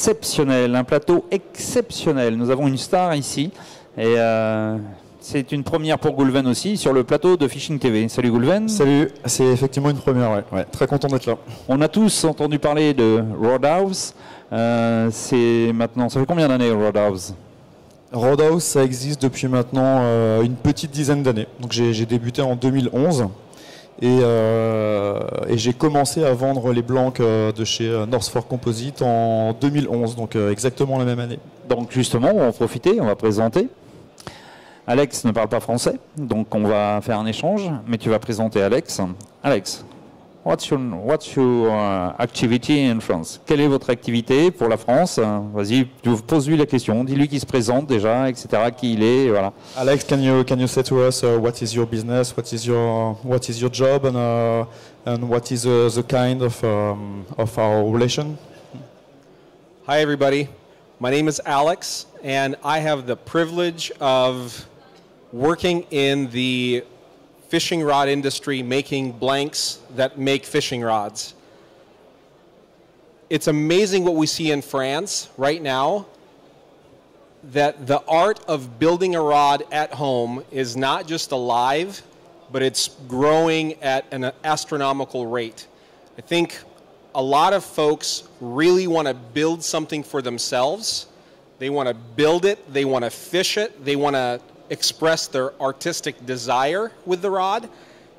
exceptionnel, un plateau exceptionnel. Nous avons une star ici et c'est une première pour Goulven aussi sur le plateau de Fishing TV. Salut Goulven. Salut, c'est effectivement une première, ouais. Très content d'être là. On a tous entendu parler de RODHOUSE. C'est maintenant, ça fait combien d'années RODHOUSE? RODHOUSE, ça existe depuis maintenant une petite dizaine d'années. Donc j'ai débuté en 2011 et j'ai commencé à vendre les blancs de chez North Fork Composite en 2011, donc exactement la même année. Donc justement, on va en profiter, on va présenter. Alex ne parle pas français, donc on va faire un échange, mais tu vas présenter Alex. Alex, what's your activity in France? Quelle est votre activité pour la France? Vas-y, pose-lui la question, dis-lui qu'il se présente déjà, etc., qui il est, voilà. Alex, can you say to us what is your business, what is your job, and what is the kind of our relation? Hi everybody, my name is Alex, and I have the privilege of working in the fishing rod industry, making blanks that make fishing rods. It's amazing what we see in France right now, that the art of building a rod at home is not just alive, but it's growing at an astronomical rate. I think a lot of folks really want to build something for themselves. They want to build it, they want to fish it, they want to express their artistic desire with the rod.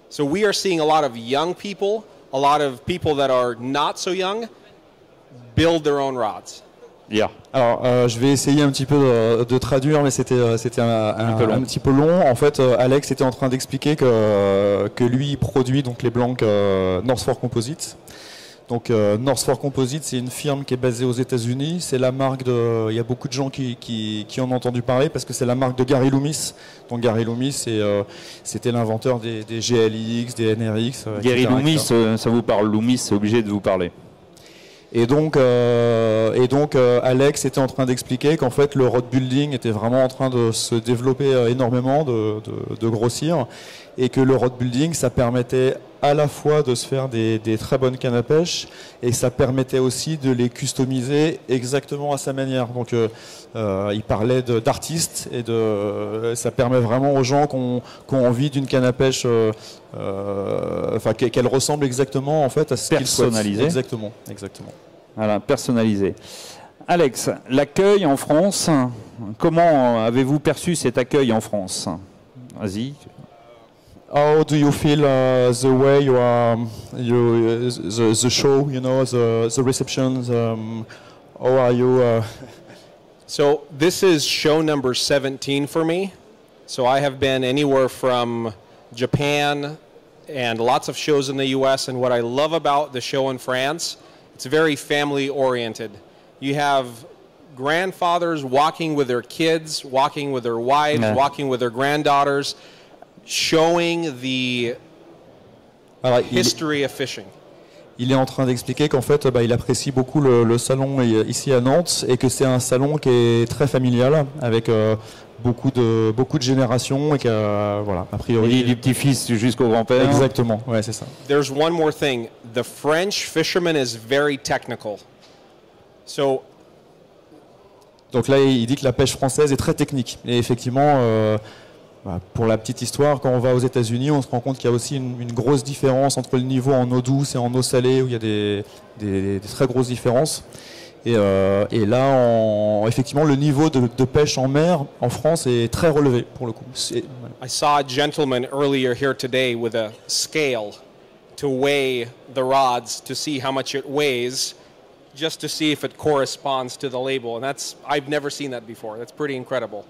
So we are seeing a lot of young people, a lot of people that are not so young, build their own rods. Yeah. Alors, je vais essayer un petit peu de traduire, mais c'était un petit peu long. En fait, Alex était en train d'expliquer que lui il produit donc les blancs North Fork Composite. Donc North Fork Composite, c'est une firme qui est basée aux États-Unis. C'est la marque de. Il y a beaucoup de gens qui en ont entendu parler parce que c'est la marque de Gary Loomis. Donc Gary Loomis, c'était l'inventeur des GLX, des NRX. Gary Loomis, ça vous parle? Loomis, c'est obligé de vous parler. Et donc Alex était en train d'expliquer qu'en fait le rod building était vraiment en train de se développer énormément, de grossir, et que le rod building, ça permettait à la fois de se faire des très bonnes cannes à pêche, et ça permettait aussi de les customiser exactement à sa manière. Donc il parlait d'artistes, et ça permet vraiment aux gens qui ont envie d'une canne à pêche, qu'elle ressemble exactement en fait à ce qu'ils souhaitent. Personnalisée. Exactement. Voilà, personnalisé. Alex, l'accueil en France, comment avez-vous perçu cet accueil en France? Vas-y. How do you feel the way the show, the receptions? How are you? So this is show number 17 for me. So I have been anywhere from Japan and lots of shows in the US, and what I love about the show in France, it's very family oriented. You have grandfathers walking with their kids, walking with their wives, walking with their granddaughters, showing the history of fishing. Il est en train d'expliquer qu'en fait, il apprécie beaucoup le salon ici à Nantes, et que c'est un salon qui est très familial, avec beaucoup de générations, et que voilà, a priori. Du petit-fils jusqu'au grand-père. Exactement, ouais, c'est ça. There's one more thing. The French fisherman is very technical. So. Donc là, il dit que la pêche française est très technique. Et effectivement, pour la petite histoire, quand on va aux États-Unis, on se rend compte qu'il y a aussi une grosse différence entre le niveau en eau douce et en eau salée, où il y a des très grosses différences. Et là, effectivement, le niveau de pêche en mer en France est très relevé pour le coup. I saw a gentleman earlier here today with a scale to weigh the rods to see how much it weighs, just to see if it corresponds to the label. And I've never seen that before. That's pretty incredible.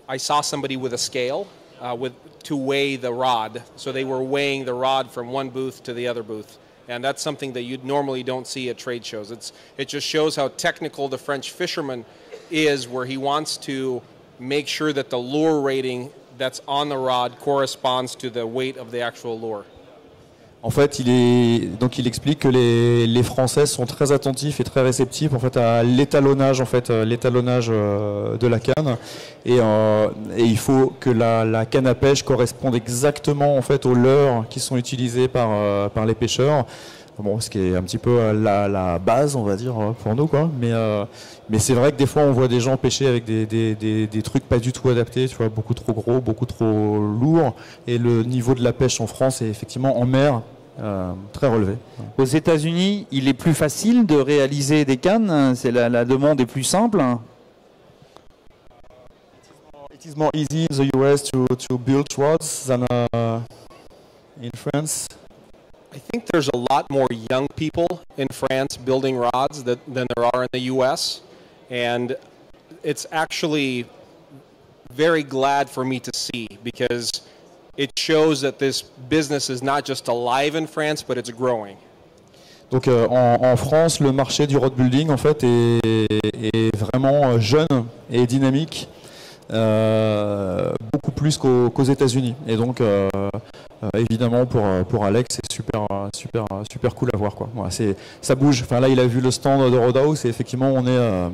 I saw somebody with a scale to weigh the rod. So they were weighing the rod from one booth to the other booth. And that's something that you normally don't see at trade shows. It just shows how technical the French fisherman is, where he wants to make sure that the lure rating that's on the rod corresponds to the weight of the actual lure. En fait, il explique que les Français sont très attentifs et très réceptifs en fait à l'étalonnage de la canne, et il faut que la canne à pêche corresponde exactement en fait aux leurres qui sont utilisées par les pêcheurs. Bon, ce qui est un petit peu la base, on va dire, pour nous, quoi. Mais c'est vrai que des fois, on voit des gens pêcher avec des trucs pas du tout adaptés, tu vois, beaucoup trop gros, beaucoup trop lourds. Et le niveau de la pêche en France est effectivement en mer très relevé. Aux États-Unis, il est plus facile de réaliser des cannes. C'est la demande est plus simple. It is more easy in the US to build rods than in France. I think there's a lot more young people in France building rods than there are in the US. And it's actually very glad for me to see, because it shows that this business is not just alive in France, but it's growing. Donc en France, le marché du road building en fait est vraiment jeune et dynamique, beaucoup plus qu'aux États-Unis. Et donc évidemment pour Alex, c'est super cool à voir, quoi. Voilà, ça bouge. Enfin là, il a vu le stand de RODHOUSE et effectivement, on est.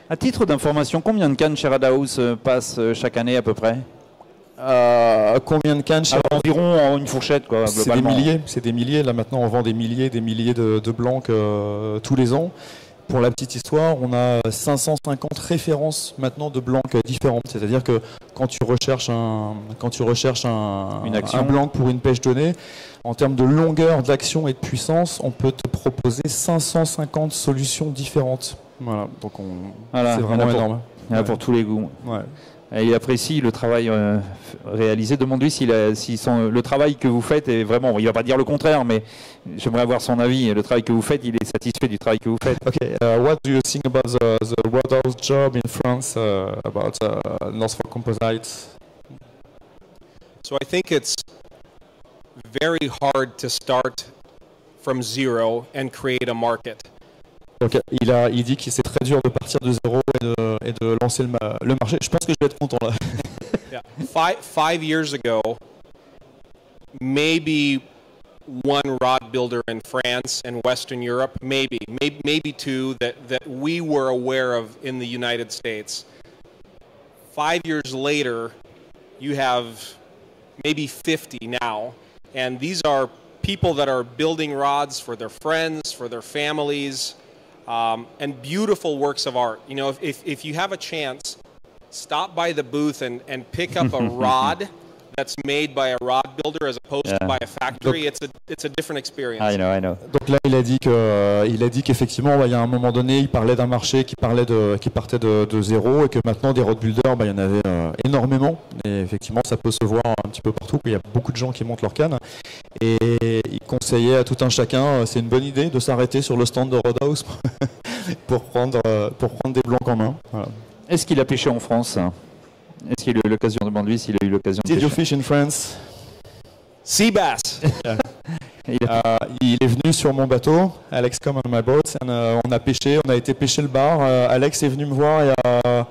À titre d'information, combien de cannes chez RODHOUSE passent chaque année à peu près? Combien de cannes chez environ une fourchette, quoi. C'est des milliers. Là maintenant, on vend des milliers de blancs tous les ans. Pour la petite histoire, on a 550 références maintenant de blancs différentes. C'est-à-dire que quand tu recherches un blanc pour une pêche donnée, en termes de longueur d'action et de puissance, on peut te proposer 550 solutions différentes. Voilà, donc c'est vraiment énorme. Il y en a pour tous les goûts. Ouais. Et il apprécie le travail réalisé. Demande-lui si le travail que vous faites est vraiment... Il ne va pas dire le contraire, mais j'aimerais avoir son avis. Le travail que vous faites, il est satisfait du travail que vous faites. Okay, what do you think about the RODHOUSE job in France, about North Fork Composites? So I think it's very hard to start from zero and create a market. Donc il dit que c'est très dur de partir de zéro et de lancer le marché. Je pense que je vais être content là. Yeah. Five years ago, maybe one rod builder in France and Western Europe, maybe two that we were aware of in the United States. 5 years later, you have maybe 50 now, and these are people that are building rods for their friends, for their families. And beautiful works of art. You know, if you have a chance, stop by the booth and pick up a rod that's made by a rod builder as opposed to by a factory. It's a different experience. I know. Donc là, il a dit qu'effectivement, il y a un moment donné, il parlait d'un marché qui partait de zéro et que maintenant des road builders, il y en avait énormément. Et effectivement, ça peut se voir un petit peu partout. Il y a beaucoup de gens qui montent leur canne. Et il conseillait à tout un chacun, c'est une bonne idée de s'arrêter sur le stand de RODHOUSE pour prendre des blancs en main. Voilà. Est-ce qu'il a pêché en France? Est-ce qu'il a eu l'occasion de demander s'il a eu l'occasion de pêcher? Did you pêcher? fish in France? Sea bass. Il est venu sur mon bateau, Alex come on my boat, and, on a été pêcher le bar. Alex est venu me voir il y a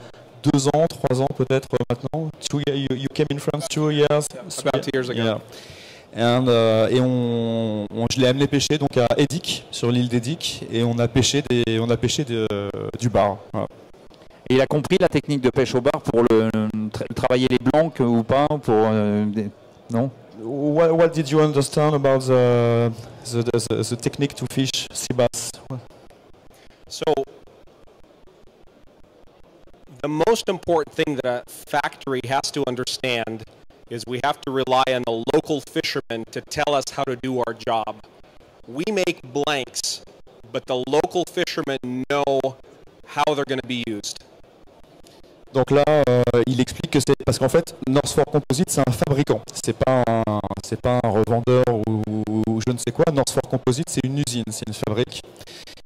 2 ans, 3 ans peut-être maintenant. You came in France 2 years? About 2 years ago. Yeah. Et je l'ai amené pêcher donc à Edic, sur l'île d'Edic, et on a pêché du bar. Voilà. Et il a compris la technique de pêche au bar pour travailler les blancs ou pas non? What did you understand about the technique to fish sea bass? So the most important thing that a factory has to understand is we have to rely on the local fishermen to tell us how to do our job. We make blanks, but the local fishermen know how they're going to be used. Donc là, il explique que c'est parce qu'en fait, North Fork Composites, c'est un fabricant. C'est pas un revendeur ou je ne sais quoi. North Fork Composites, c'est une usine, c'est une fabrique.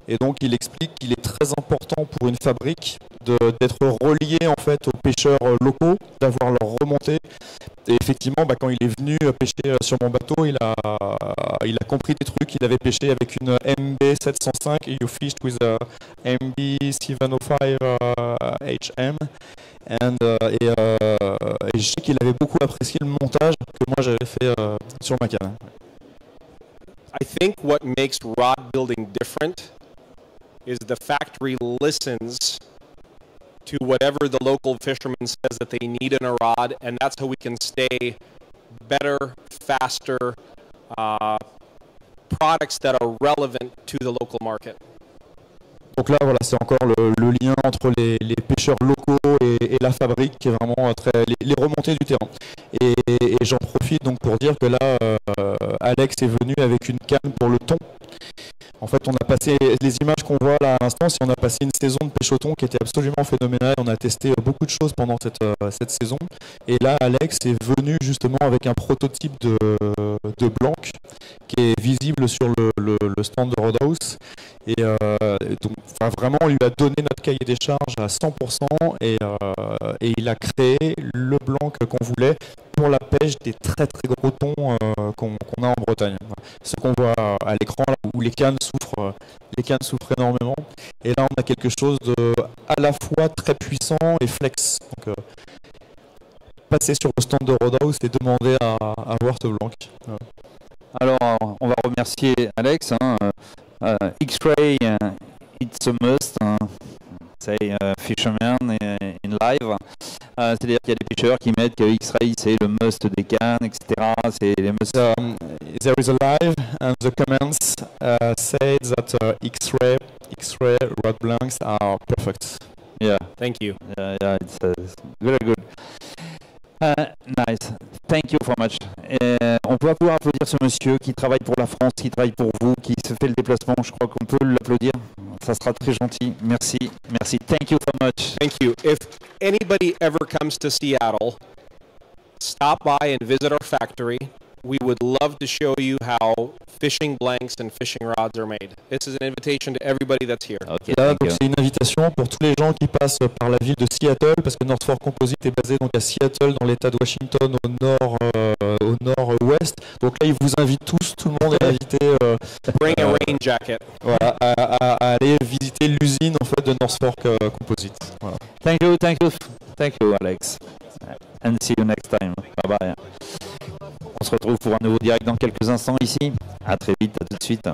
Et donc, il explique qu'il est très important pour une fabrique d'être relié en fait aux pêcheurs locaux, d'avoir leur remontée. Et effectivement, quand il est venu pêcher sur mon bateau, il a compris des trucs. Il avait pêché avec une MB 705 et you fished with a MB 705 HM. Et je sais qu'il avait beaucoup apprécié le montage que moi j'avais fait sur ma canne. I think what makes rod building different is the factory listens to whatever the local fisherman says that they need in a rod, and that's how we can stay better, faster, products that are relevant to the local market. Donc là, voilà, c'est encore le lien entre les pêcheurs locaux et la fabrique qui est vraiment les remontées du terrain. Et j'en profite donc pour dire que là, Alex est venu avec une canne pour le thon. En fait, on a passé les images qu'on voit là à l'instant, on a passé une saison de pêche au thon qui était absolument phénoménale. On a testé beaucoup de choses pendant cette saison. Et là, Alex est venu justement avec un prototype de blanc qui est visible sur le stand de Roadhouse. Et donc, vraiment, on lui a donné notre cahier des charges à 100% et il a créé le blanc qu'on voulait pour la pêche des très très gros thons qu'on a en Bretagne. Ce qu'on voit à l'écran là, où les cannes souffrent énormément. Et là, on a quelque chose de à la fois très puissant et flex. Donc, passer sur le stand de Roadhouse et demander à voir ce blanc. Alors, on va remercier Alex. X-ray, it's a must. C'est fisherman in live. C'est-à-dire qu'il y a des pêcheurs qui mettent que X-ray c'est le must des cannes, etc. C'est les must. There is a live and the comments say that X-ray rod blanks are perfect. Yeah. Thank you. Yeah, it's very good. Nice. Thank you so much. On peut pouvoir applaudir ce monsieur qui travaille pour la France, qui travaille pour vous, qui se fait le déplacement. Je crois qu'on peut l'applaudir. Ça sera très gentil. Merci. Merci. Thank you so much. Thank you. If anybody ever comes to Seattle, stop by and visit our factory. We would love to show you how fishing blanks and fishing rods are made. This is an invitation to everybody that's here. Okay, là, donc c'est une invitation pour tous les gens qui passent par la ville de Seattle, parce que North Fork Composite est basé donc à Seattle, dans l'État de Washington, au nord-ouest. Donc là, ils vous invitent tous, tout le monde est invité. Bring a rain jacket. Voilà, à aller visiter l'usine en fait de North Fork Composite. Voilà. Thank you, Alex. And see you next time. Bye bye. On se retrouve pour un nouveau direct dans quelques instants ici. À très vite, à tout de suite.